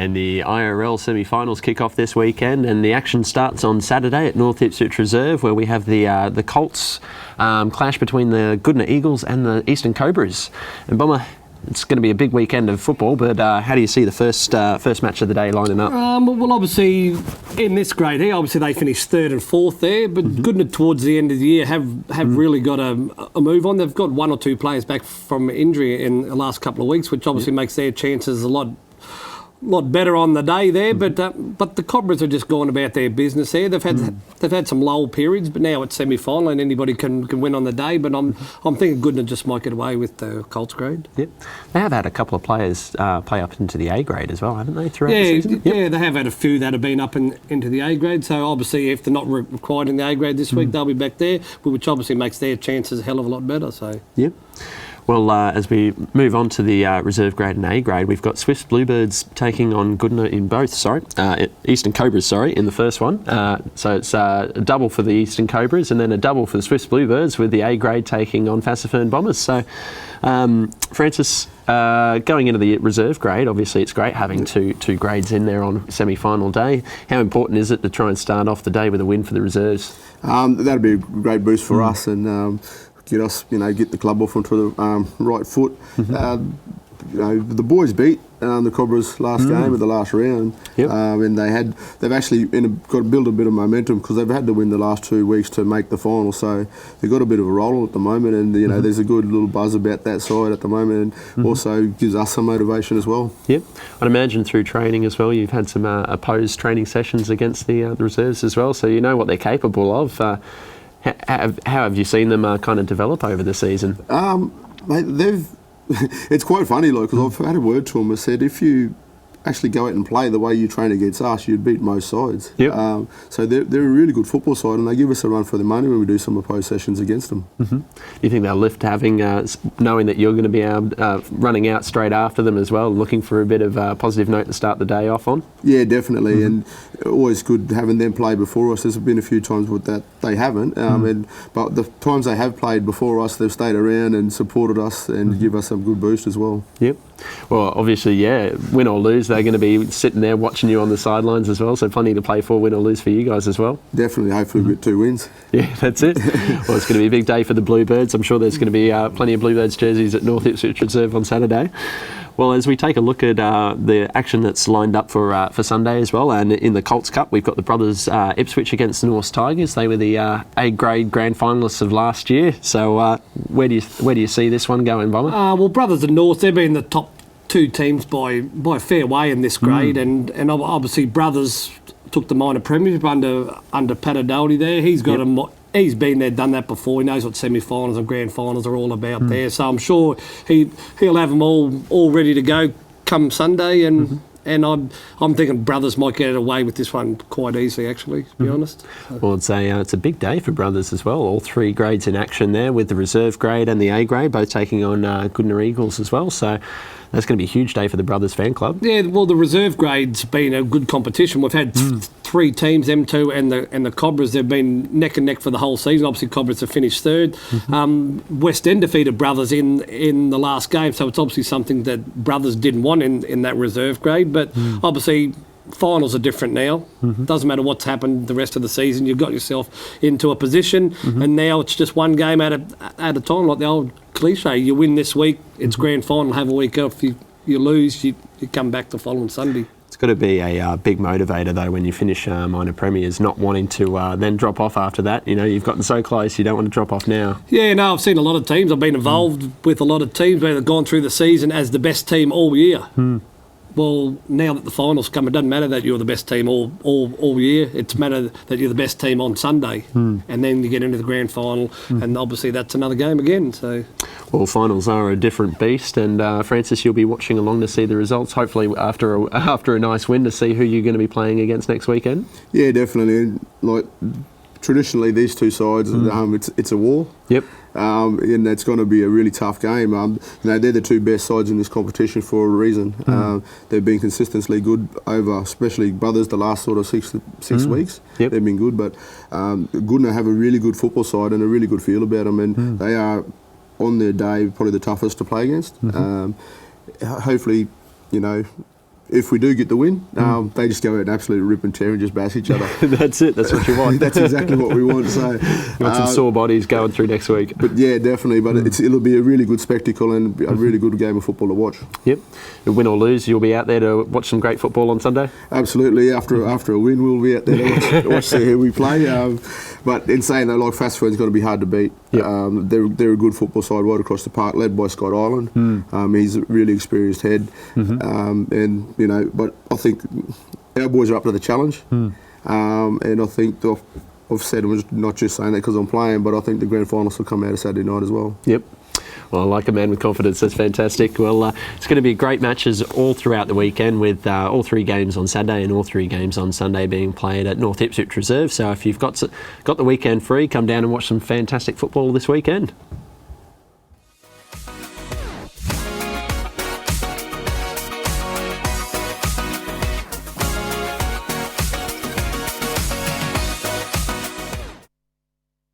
And the IRL semi-finals kick off this weekend, and the action starts on Saturday at North Ipswich Reserve, where we have the Colts clash between the Goodna Eagles and the Eastern Cobras. And Bomber, it's going to be a big weekend of football, but how do you see the first match of the day lining up? Well, obviously, in this grade here, obviously they finished third and fourth there, but Goodna towards the end of the year have really got a move on. They've got one or two players back from injury in the last couple of weeks, which obviously makes their chances a lot better on the day there, but the Cobras are just going about their business there. They've had some lull periods, but now it's semi-final and anybody can win on the day. But I'm thinking Goodna just might get away with the Colts grade. Yep, they have had a couple of players play up into the A grade as well, haven't they? Throughout the season. Yeah, they have had a few that have been up into the A grade. So obviously, if they're not required in the A grade this week, they'll be back there, which obviously makes their chances a hell of a lot better. So yep. Well, as we move on to the reserve grade and A grade, we've got Swiss Bluebirds taking on Goodna in both, Eastern Cobras, in the first one. So it's a double for the Eastern Cobras and then a double for the Swiss Bluebirds, with the A grade taking on Fassifern Bombers. So, Francis, going into the reserve grade, obviously it's great having two grades in there on semi-final day. How important is it to try and start off the day with a win for the reserves? That'd be a great boost for us, and get us, get the club off onto the right foot. The boys beat the Cobras last game of the last round, and they've actually got to build a bit of momentum because they've had to win the last 2 weeks to make the final. So they've got a bit of a roll at the moment, and there's a good little buzz about that side at the moment, and also gives us some motivation as well. Yep, I'd imagine through training as well, you've had some opposed training sessions against the reserves as well, so you know what they're capable of. How have you seen them kind of develop over the season? Mate, it's quite funny, because I've had a word to them. I said, if you actually go out and play the way you train against us, you'd beat most sides. Yep. So they're a really good football side, and they give us a run for the money when we do some opposed sessions against them. Do you think they'll lift having knowing that you're going to be running out straight after them as well, looking for a bit of a positive note to start the day off on? Yeah, definitely, and always good having them play before us. There's been a few times with that they haven't, but the times they have played before us, they've stayed around and supported us and give us some good boost as well. Yep. Well, obviously, win or lose, they're going to be sitting there watching you on the sidelines as well, so plenty to play for, win or lose for you guys as well. Definitely, hopefully we get 2 wins. Yeah, that's it. Well, it's going to be a big day for the Bluebirds. I'm sure there's going to be plenty of Bluebirds jerseys at North Ipswich Reserve on Saturday. Well, as we take a look at the action that's lined up for Sunday as well, and in the Colts Cup, we've got the brothers Ipswich against the North Tigers. They were the A grade grand finalists of last year. So where do you see this one going, Bomber? Well, brothers and North, they've been the top 2 teams by a fair way in this grade, and obviously brothers took the minor premiership under Pat O'Doherty there. He's got he's been there, done that before. He knows what semi-finals and grand finals are all about there. So I'm sure he'll have them all ready to go come Sunday, and I'm thinking brothers might get away with this one quite easily, actually, to be honest. Well, it's a big day for brothers as well. All 3 grades in action there, with the reserve grade and the A grade both taking on Goodna Eagles as well. So that's going to be a huge day for the brothers fan club. Yeah, well, the reserve grade's been a good competition. We've had 3 teams, M2 and the Cobras. They've been neck and neck for the whole season. Obviously, Cobras have finished third. West End defeated brothers in the last game, so it's obviously something that brothers didn't want in that reserve grade. But obviously, finals are different now. Doesn't matter what's happened the rest of the season. You've got yourself into a position, and now it's just one game at a time, like the old cliche. You win this week, it's grand final. Have a week off. You lose, you come back the following Sunday. It's got to be a big motivator though when you finish minor premiers, not wanting to then drop off after that. You've gotten so close, you don't want to drop off now. Yeah, no, I've seen a lot of teams. I've been involved with a lot of teams where they've gone through the season as the best team all year. Well, now that the finals come, it doesn't matter that you're the best team all year. It's matter that you're the best team on Sunday, and then you get into the grand final, and obviously that's another game again. So, well, finals are a different beast, and Francis, you'll be watching along to see the results. Hopefully, after a nice win, to see who you're going to be playing against next weekend. Yeah, definitely. Like traditionally, these 2 sides, it's a war. Yep. And it's going to be a really tough game. They're the 2 best sides in this competition for a reason. They've been consistently good over, especially brothers, the last sort of six weeks. Yep. They've been good, but Goodna have a really good football side and a really good feel about them, and they are on their day probably the toughest to play against. Hopefully, if we do get the win, they just go out and absolutely rip and tear and just bash each other. That's it. That's what you want. That's exactly what we want. So, You want some sore bodies going through next week. but yeah, definitely. But it'll be a really good spectacle and a really good game of football to watch. Yep. Win or lose, you'll be out there to watch some great football on Sunday. Absolutely. After a win, we'll be out there to watch who we play. But in saying that, like Fassford's got to be hard to beat. Yep. They're a good football side right across the park, led by Scott Ireland. He's a really experienced head, and but I think our boys are up to the challenge. And I think I've said, I'm not just saying that because I'm playing, but I think the grand finals will come out of Saturday night as well. Yep. Well, I like a man with confidence. That's fantastic. Well, it's going to be great matches all throughout the weekend with all 3 games on Saturday and all 3 games on Sunday being played at North Ipswich Reserve. So if you've got the weekend free, come down and watch some fantastic football this weekend.